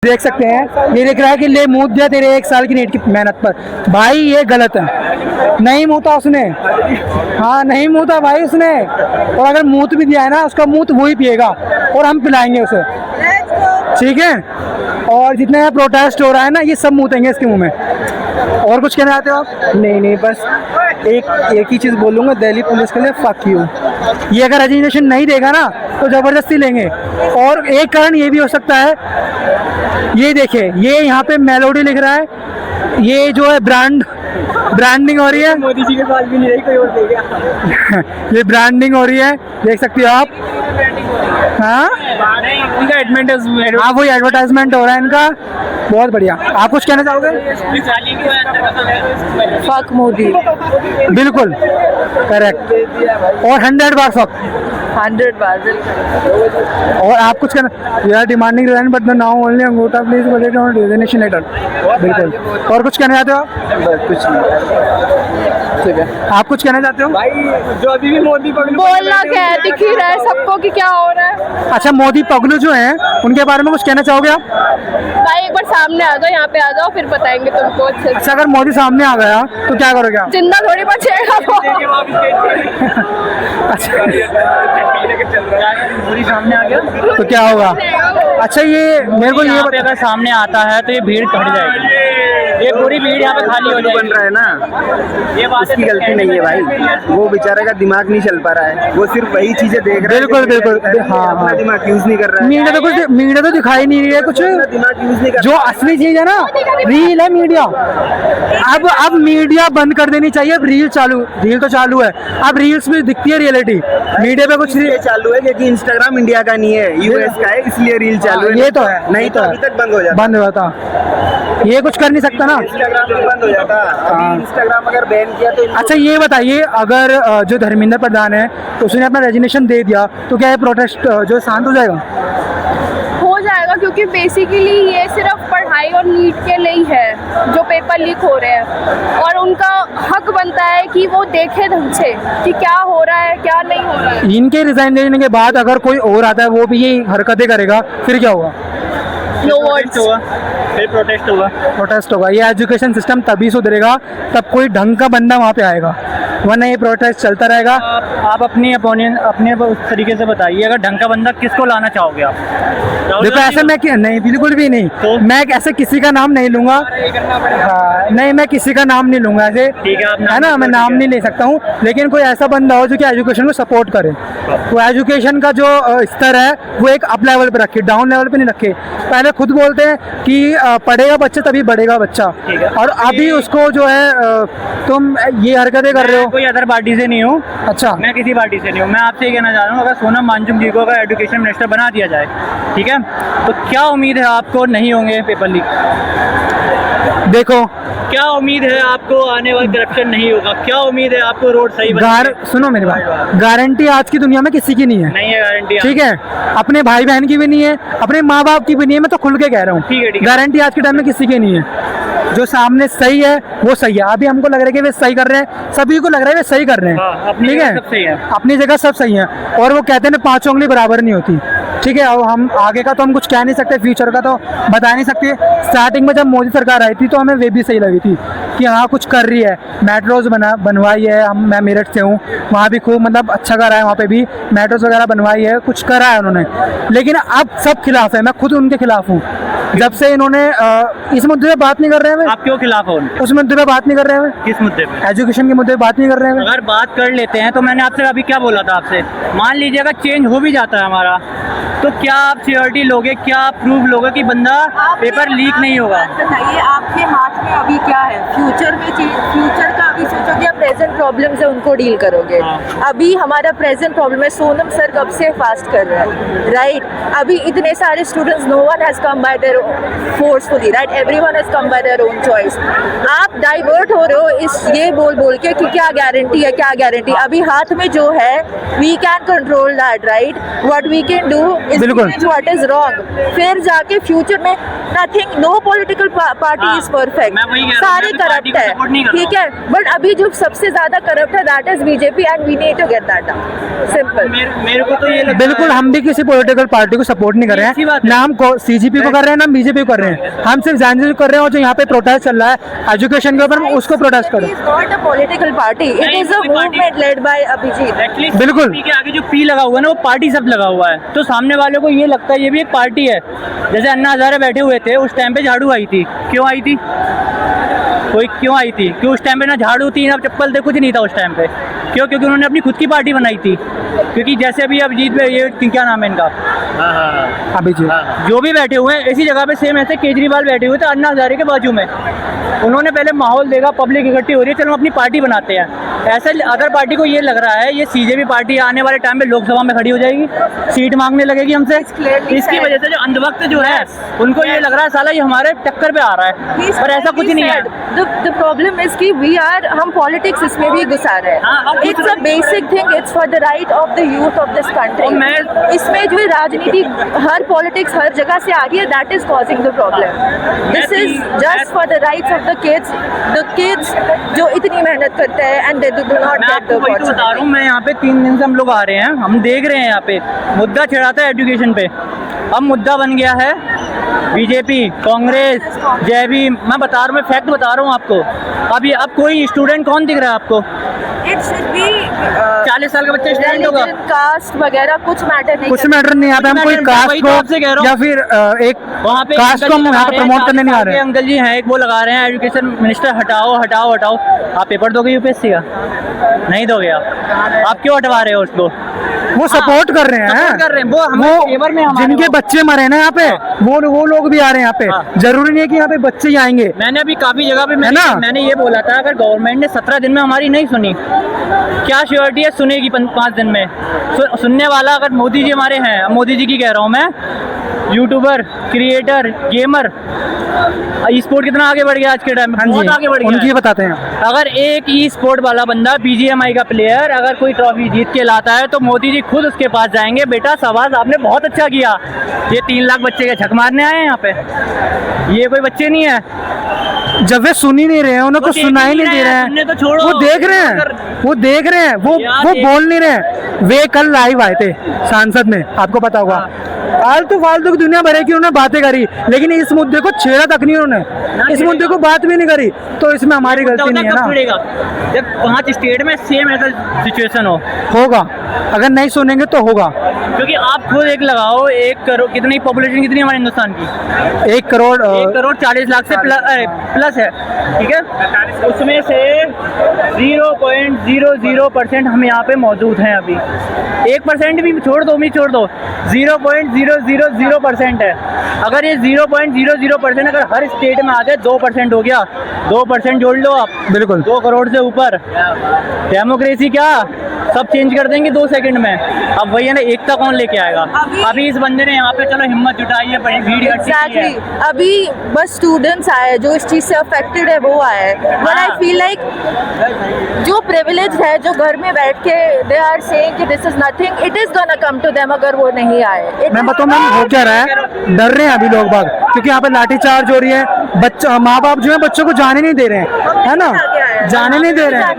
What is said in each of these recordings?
देख सकते हैं ये लिख रहा है कि ले मूत दिया तेरे 1 साल की नीट की मेहनत पर। भाई ये गलत है, नहीं मूता उसने, हाँ नहीं मूता भाई उसने। और अगर मूत भी दिया है ना उसका मूत वो ही पिएगा और हम पिलाएंगे उसे, ठीक है। और जितना यहाँ प्रोटेस्ट हो रहा है ना ये सब मूतेंगे इसके मुंह में। और कुछ कहना चाहते हो आप? नहीं बस एक ही चीज़ बोलूँगा, दिल्ली पुलिस के लिए फक यू। ये अगर रेजिग्नेशन नहीं देगा ना तो ज़बरदस्ती लेंगे। और एक कारण ये भी हो सकता है, ये देखिए ये यहाँ पे मेलोडी लिख रहा है, ये जो है ब्रांडिंग हो रही है। मोदी जी के पास भी नहीं रही, कोई और देगा। ये ब्रांडिंग हो रही है, देख सकते हो आप। हाँ वही एडवर्टाइजमेंट हो रहा है इनका, बहुत बढ़िया। आप कुछ कहना चाहोगे? फक मोदी। बिल्कुल करेक्ट, और 100 बार फक। 100 बार। और आप कुछ कहना? We are demanding resign but the now only अंगूठा please budget on resignation letter. बिल्कुल। और कुछ कहना चाहते हो आप? कुछ नहीं, ठीक है। आप कुछ कहना चाहते हो? भाई जो अभी भी मोदी बोलना क्या है, दिख ही रहा है सबको कि क्या हो रहा है। अच्छा मोदी पगलू जो हैं उनके बारे में कुछ कहना चाहोगे आप? भाई एक बार सामने आ जाओ, यहाँ पे आ जाओ, फिर बताएंगे तुमको अच्छे से। अच्छा अगर मोदी सामने आ गया तो क्या करोगे आप? जिंदा थोड़ी बचेगा वो। अच्छा मोदी सामने आ गया तो क्या होगा? अच्छा ये मेरे को ये अगर सामने आता है तो ये भीड़ हट जाएगी, ये पूरी भीड़ यहाँ पे खाली हो जाएगी। बन रहा है ना, ये बात उसकी गलती नहीं है भाई, वो बेचारे का दिमाग नहीं चल पा रहा है, वो सिर्फ वही चीजें देख रहा है। बिल्कुल हाँ अपना दिमाग यूज नहीं कर रहा है। मीडिया तो दिखाई नहीं रही है कुछ, दिमाग यूज नहीं कर जो असली चीज है ना रील है मीडिया। अब मीडिया बंद कर देनी चाहिए, अब रील तो चालू है, अब रील्स में दिखती है रियलिटी। मीडिया पे कुछ ये चालू है क्योंकि इंस्टाग्राम इंडिया का नहीं है, यूएस का है, इसलिए रील चालू है। ये तो है, नहीं तो अभी तक बंद हो जाता। ये कुछ कर नहीं सकता ना, इंस्टाग्राम भी बंद हो जाता। अभी इंस्टाग्राम अगर बैन किया तो अच्छा ये बताइए अगर जो धर्मेंद्र प्रधान है तो उसने अपना रेजिग्नेशन दे दिया तो क्या ये प्रोटेस्ट जो शांत हो जाएगा? हो जाएगा, क्योंकि बेसिकली ये सिर्फ पढ़ाई और नीट के लिए ही है जो पेपर लीक हो रहे हैं, और उनका हक बनता है कि वो देखे ढंग से कि क्या हो रहा है क्या नहीं हो रहा है। इनके रिजाइन देने के बाद अगर कोई और आता है वो भी ये हरकतें करेगा फिर क्या होगा? No words. फिर प्रोटेस्ट होगा। ये एजुकेशन सिस्टम तभी सुधरेगा तब कोई ढंग का बंदा वहाँ पे आएगा, वरना ये प्रोटेस्ट चलता रहेगा। आप अपनी अपोनेंट अपने उस तरीके से बताइए, अगर ढंग का बंदा किसको लाना चाहोगे आप? देखो ऐसे मैं नहीं बिल्कुल भी नहीं, तो? मैं ऐसे किसी का नाम नहीं लूंगा। हाँ, नहीं मैं किसी का नाम नहीं लूंगा ऐसे, ठीक है ना, मैं नाम नहीं ले सकता हूँ, लेकिन कोई ऐसा बंदा हो जो कि एजुकेशन को सपोर्ट करे। तो एजुकेशन का जो स्तर है वो एक अप लेवल पे रखे, डाउन लेवल पे नहीं रखे। पहले खुद बोलते हैं कि पढ़ेगा बच्चा तभी बढ़ेगा बच्चा, और अभी उसको जो है तुम ये हरकतें कर रहे हो। कोई अदर पार्टी से नहीं हूँ। अच्छा मैं किसी पार्टी से नहीं हूँ। मैं आपसे ये कहना चाह रहा हूँ, अगर सोनम वांगचुक जी को अगर एजुकेशन मिनिस्टर बना दिया जाए, ठीक है, तो क्या उम्मीद है आपको नहीं होंगे पेपर लीक? देखो क्या उम्मीद है आपको आने वाला करप्शन नहीं होगा? क्या उम्मीद है आपको रोड सही सुनो मेरी बात, गारंटी आज की दुनिया में किसी की नहीं है। नहीं है गारंटी, ठीक है, अपने भाई बहन की भी नहीं है, अपने माँ बाप की भी नहीं है, मैं तो खुल के कह रहा हूँ। ठीक है। गारंटी आज के टाइम में किसी की नहीं है। जो सामने सही है वो सही है। अभी हमको लग रहा है कि वे सही कर रहे हैं, सभी को लग रहा है वे सही कर रहे हैं, ठीक है, सब सही है, अपनी जगह सब सही है। और वो कहते हैं 5 उंगली बराबर नहीं होती, ठीक है। अब हम आगे का तो हम कुछ कह नहीं सकते, फ्यूचर का तो बता नहीं सकते। स्टार्टिंग में जब मोदी सरकार आई थी तो हमें वे भी सही लगी थी कि हाँ कुछ कर रही है, मेट्रोज बनवाई है। मैं मेरठ से हूँ, वहाँ भी खूब मतलब अच्छा करा है, वहाँ पे भी मेट्रोज वगैरह बनवाई है, कुछ करा है उन्होंने। लेकिन अब सब खिलाफ है, मैं खुद उनके खिलाफ हूँ। जब से इन्होंने इस मुद्दे पे बात नहीं कर रहे हैं, आप क्यों खिलाफ हो? उस मुद्दे पे बात नहीं कर रहे हैं, किस मुद्दे पे? एजुकेशन के मुद्दे पे बात नहीं कर रहे हैं। अगर बात कर लेते हैं तो मैंने आपसे अभी क्या बोला था आपसे, मान लीजिए अगर चेंज हो भी जाता है हमारा, तो क्या आप सियोरिटी लोगे, क्या आप प्रूफ लोगे कि बंदा पेपर लीक नहीं होगा? बताइए आपके हाथ में अभी क्या है? फ्यूचर में फ्यूचर का अभी सोचोगे, प्रेजेंट प्रॉब्लम से उनको डील करोगे। अभी हमारा प्रेजेंट प्रॉब्लम है, सोनम सर कब से फास्ट कर रहे हैं, राइट? अभी इतने सारे students, no one has come by their forcefully, right? Everyone has come by their own choice. आप डाइवर्ट हो रहे हो इस ये बोल के कि क्या गारंटी है, क्या गारंटी। अभी हाथ में जो है, we can control that, right? What we can do, बिल्कुल। व्हाट इज रॉन्ग, फिर जाके फ्यूचर में nothing, no political party is perfect, मैं वही कह रहा हूँ, सारे मैं तो पार्टी करप्ट को support नहीं है, कर रहा ठीक है, बट अभी जो सबसे ज्यादा करप्ट है that is BJP and we need to get that down, simple. मेरे को तो ये लगता बिल्कुल, है- हम भी किसी पॉलिटिकल पार्टी को सपोर्ट नहीं कर रहे अच्छी हैं, बात है। ना हम सीजीपी को कर रहे हैं ना बीजेपी को कर रहे हैं, हम सिर्फ जानबूझ कर रहे हैं। और जो यहाँ पे प्रोटेस्ट चल रहा है एजुकेशन के ऊपर, हम उसको प्रोटेस्ट करें। It is not a political party, it नहीं, इज अ कोई party- movement led by Abhijit. Actually, बिल्कुल। CPP के आगे जो पी लगा हुआ है ना, वो पार्टी सब लगा हुआ है, तो सामने वाले को ये लगता है ये भी एक पार्टी है। जैसे अन्ना हजारे बैठे हुए थे, उस टाइम पे झाड़ू आई थी, क्यों आई थी? कोई क्यों आई थी? क्यों? उस टाइम पे ना झाड़ू थी ना चप्पल थे, कुछ नहीं था उस टाइम पे। क्यों? क्योंकि उन्होंने अपनी खुद की पार्टी बनाई थी। क्योंकि जैसे अभी अभिजीत में ये क्या नाम है इनका, अभिजीत जो भी बैठे हुए हैं इसी जगह पे, सेम ऐसे केजरीवाल बैठे हुए थे अन्ना हजारे के बाजू में। उन्होंने पहले माहौल देखा, पब्लिक इकट्ठी हो रही है, चलो हम अपनी पार्टी बनाते हैं। ऐसे अदर पार्टी को ये लग रहा है ये सीजेपी पार्टी आने वाले टाइम में लोकसभा में खड़ी हो जाएगी, सीट मांगने लगेगी हमसे। clearly इसकी said. वजह से जो अंधभक्त जो है उनको ये लग रहा है साला ये हमारे टक्कर पे आ रहा है, पर ऐसा कुछ नहीं है। The problem is कि we are, हम पॉलिटिक्स इसमें भी घुसा रहे हाँ, हम हैं। It's a basic thing. It's for the right of the youth of this country. और मैं- इसमें जो ये राजनीति हर पॉलिटिक्स हर जगह से आ रही है, that is causing the problem. This is just for the rights of the kids जो इतनी मेहनत करते हैं and they do not मैं get आपको the वही तो बता रहा हूँ, opportunity. मैं यहाँ पे 3 दिन से हम लोग आ रहे हैं, हम देख रहे हैं यहाँ पे मुद्दा छिड़ाता है एजुकेशन पे। अब मुद्दा बन गया है बीजेपी, कांग्रेस, जय भीम। मैं बता रहा हूँ, मैं फैक्ट बता रहा हूँ आपको। अब कोई स्टूडेंट कौन दिख रहा है आपको? It should be 40 साल का बच्चा स्टूडेंट होगा? religion, caste वगैरह कुछ मैटर नहीं कुछ करता। मैटर नहीं, यहाँ पे हम कोई matter नहीं, कास्ट वही तो आपसे कह रहा को हूँ। या फिर एक वहाँ पे कास्ट को हम यहाँ पे प्रमोट करने नहीं आ रहे हैं। अंकल जी हैं, एक वो लगा रहे हैं एजुकेशन मिनिस्टर हटाओ हटाओ हटाओ। आप पेपर दोगे यूपीएससी का? नहीं दोगे आप क्यों हटवा रहे हो उसको? वो सपोर्ट कर रहे हैं, support कर रहे हैं, वो हमारे favor में हमारे जिनके वो- बच्चे मरे ना यहाँ पे, वो लोग भी आ रहे हैं यहाँ हाँ। पे। जरूरी नहीं है कि यहाँ पे बच्चे ही आएंगे। मैंने अभी काफी जगह पे है ना? मैंने ये बोला था, अगर गवर्नमेंट ने 17 दिन में हमारी नहीं सुनी, क्या श्योरिटी है सुनेगी 5 दिन में? सुनने वाला अगर मोदी जी हमारे हैं, मोदी जी की कह रहा हूँ मैं, यूट्यूबर, क्रिएटर, गेमर, ई स्पोर्ट कितना आगे बढ़ गया आज के टाइम में, हाँ बहुत आगे बढ़ जी, गया उनकी है। बताते हैं। अगर एक ई स्पोर्ट वाला बंदा बीजीएमआई का प्लेयर अगर कोई ट्रॉफी जीत के लाता है तो मोदी जी खुद उसके पास जाएंगे, बेटा शाबाश आपने बहुत अच्छा किया। ये 3 लाख बच्चे के छक मारने आए हैं यहाँ पे, ये कोई बच्चे नहीं है। जब वे सुन ही नहीं रहे हैं, उन्हें वो कुछ देख सुनाई ही नहीं रहे दे हैं, रहे सुनने तो हैं, छोड़ो। वो देख रहे हैं, अगर- वो देख रहे हैं, वो बोल नहीं रहे हैं। वे कल लाइव आए थे सांसद में, आपको पता होगा। फालतू की दुनिया भरे की उन्होंने बातें करी, लेकिन इस मुद्दे को छेड़ा तक नहीं उन्होंने, इस मुद्दे को बात भी नहीं करी। तो इसमें हमारी गलती नहीं है कब ना। छुड़ेगा? जब 5 स्टेट में सेम ऐसा सिचुएशन हो, होगा, अगर नहीं सुनेंगे तो होगा। क्योंकि आप खुद एक लगाओ, 1 करोड़ कितनी पॉपुलेशन कितनी है हमारे हिंदुस्तान की? 1 करोड़ 1 करोड़ 40 लाख से प्लस है, ठीक है। उसमें से 0.00% हम यहाँ पे मौजूद हैं अभी। 1% भी छोड़ दो, 0.0000% है। अगर ये 0.00% अगर हर स्टेट में आ जाए, 2% हो गया, 2% जोड़ लो आप, बिल्कुल 2 करोड़ से ऊपर। डेमोक्रेसी क्या सब चेंज कर देंगे 2 सेकंड में। अब वही है ना, एकता कौन लेके आएगा? अभी इस बंदे ने यहाँ पे चलो हिम्मत जुटाई है, भीड़ इकट्ठी की है। Exactly. अभी बस स्टूडेंट्स आए जो इस चीज से अफेक्टेड है, वो आए। बट आई फील लाइक जो प्रिविलेज है, जो घर में बैठ के दे आर सेइंग कि this is nothing, it is gonna come to them अगर वो नहीं आए। मैं बताऊँ मैम हो क्या रहा है, डर रहे हैं अभी लोग बाग, क्योंकि यहाँ पे लाठीचार्ज हो रही है। बच्चा माँ बाप जो है बच्चों को जाने नहीं दे रहे हैं, है ना, जाने नहीं दे रहे हैं।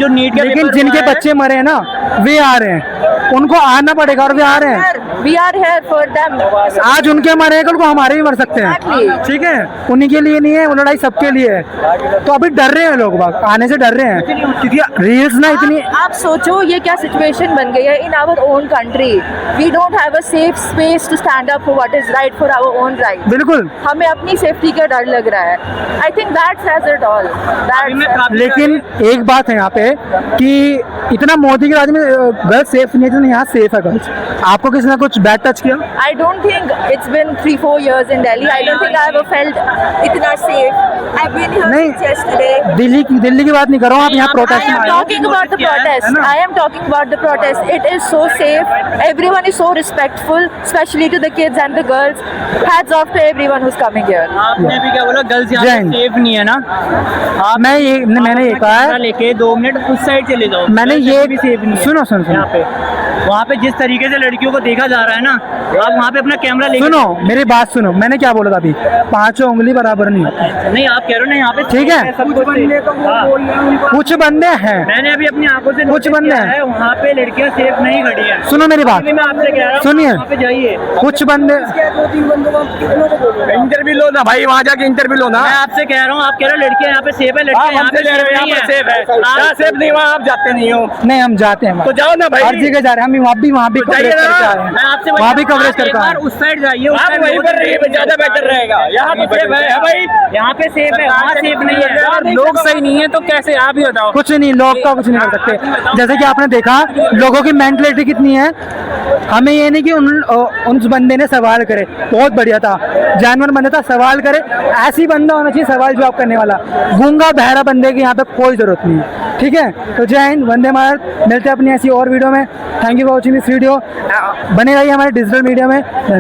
नीट के लेकिन पेपर जिनके हुआ है, बच्चे मरे हैं ना, वे आ रहे हैं, उनको आना पड़ेगा और वे आ रहे हैं। We are here for them. आज उनके मरे हैं, कल को हमारे भी मर सकते हैं, Exactly. ठीक है। उन्हीं के लिए नहीं है, वो लड़ाई सबके लिए है। तो अभी डर रहे हैं लोग बाग, आने से डर रहे हैं, क्योंकि रील्स ना इतनी। आप सोचो ये क्या सिचुएशन बन गई है in our own country. We don't have a safe space to stand up for what is right for our own right. बिल्कुल, हमें अपनी सेफ्टी का डर लग रहा है। I think that's has it all. लेकिन एक बात है यहाँ पे कि इतना मोदी के राज में गर्ल्स सेफ नहीं है, यहाँ सेफ है गर्ल्स। आपको किसी ने कुछ बैड टच किया? I don't think it's been 3-4 years in Delhi. I don't think I ever felt itna safe. I've been here नहीं, since yesterday. दिल्ली की बात नहीं कर रहा हूँ, आप यहाँ I प्रोटेस्ट में am आए हो। talking about the protest. है ना? I am talking about the protest. It is so safe. Everyone is so respectful, especially to the kids and the girls. Hats off to everyone who's coming here. आपने भी क्या बोला, girls यहाँ जय पे Hind. Safe नहीं है ना? आप मैंने ये कहा है, लेके 2 मिनट उस साइड चले जाओ। मैंने गर्ल्स ये भी सेफ नहीं है सुनो यहाँ पे। वहाँ पे जिस तरीके से लड़कियों को देखा आवाज आ रहा है ना, आप वहाँ पे अपना कैमरा लेके सुनो मेरी बात सुनो, मैंने क्या बोला था अभी, पांचों उंगली बराबर नहीं होती। नहीं, आप कह रहे हो ना यहाँ पे ठीक है। सब कुछ हाँ। कुछ बंदे हैं, मैंने अभी अपनी आंखों से कुछ notice बंदे किया हैं। है, वहाँ पे लड़कियाँ सेफ नहीं खड़ी हैं। सुनो मेरी बात, अभी मैं आपसे कह रहा हूँ, सुनिए। वहाँ पे जाइए, कुछ बंदे, इंटरव्यू लो ना भाई, वहाँ जाके इंटरव्यू लो ना। मैं आपसे कह रहा हूँ, आप कह रहे हो लड़कियाँ यहाँ पे सेफ है, लड़कियाँ यहाँ पे हमसे ले रहे हो, यहाँ पे सेफ है, यहाँ सेफ नहीं, वहाँ आप जाते नहीं हो नहीं हम जाते हैं तो जाओ ना भाई। हर जगह जा रहे हैं, हम वहाँ भी जाइए कवरेज ना। करके आए मैं हैं, आपसे वहाँ भी कवरेज आप एक करके आए बार हैं। उस साइड जाइए, उस आप साइड वहीं पर रहिए, ज्यादा बेटर रहेगा। यहाँ पे सेफ है भाई, यहाँ पे सेफ है, वहाँ सेफ नहीं है। लोग सही नहीं है तो कैसे, आप ही बताओ। कुछ नहीं, लोग का कुछ नहीं कर सकते। जैसे कि आपने देखा लोगों की मेंटलिटी कितनी है, हमें ये नहीं कि उस बंदे ने सवाल करे, बहुत बढ़िया था, जानवर बंदा था, सवाल करे, ऐसी बंदा होना चाहिए सवाल जवाब करने वाला। गूंगा बहरा बंदे की यहाँ पे कोई जरूरत नहीं है। ठीक है, तो जय हिंद, वंदे भारत। मिलते हैं अपनी ऐसी और वीडियो में। Thank you for watching this video. बने रहिए हमारे डिजिटल मीडिया में।